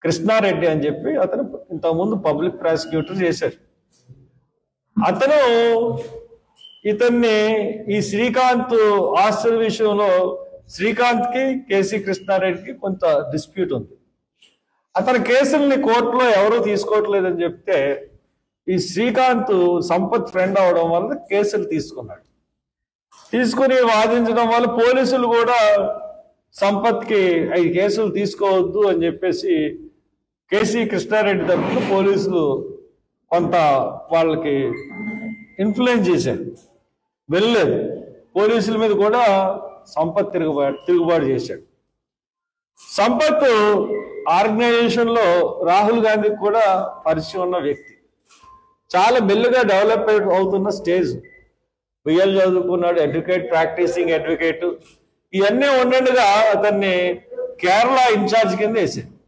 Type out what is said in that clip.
కృష్ణారెడ్డి అని చెప్పి అతను ఇంతకుముందు పబ్లిక్ ప్రాసిక్యూటర్ చేశారు. అతను ఇతన్ని ఈ శ్రీకాంత్ హాస్టల్ విషయంలో శ్రీకాంత్కి కేసీ కృష్ణారెడ్డికి కొంత డిస్ప్యూట్ ఉంది. అతని కేసుల్ని కోర్టులో ఎవరూ తీసుకోవట్లేదని చెప్తే ఈ శ్రీకాంత్ సంపత్ ఫ్రెండ్ అవడం వల్ల కేసులు తీసుకున్నాడు. తీసుకుని వాదించడం వల్ల పోలీసులు కూడా సంపత్కి ఈ కేసులు తీసుకోవద్దు అని చెప్పేసి కేసీ కృష్ణారెడ్డి తరఫున పోలీసులు కొంత వాళ్ళకి ఇన్ఫ్లుయెన్స్ చేశారు. వెళ్ళలేదు. పోలీసుల మీద కూడా సంపత్ తిరుగుబాటు చేశాడు. సంపత్ ఆర్గనైజేషన్లో రాహుల్ గాంధీకి కూడా పరిచయం ఉన్న వ్యక్తి. చాలా మెల్లుగా డెవలప్ అవుతున్న స్టేజ్. బిఎల్ చదువుకున్నాడు, అడ్వకేట్, ప్రాక్టీసింగ్ అడ్వకేట్. ఇవన్నీ ఉండగా అతన్ని కేరళ ఇన్ఛార్జ్ కింద వేశారు.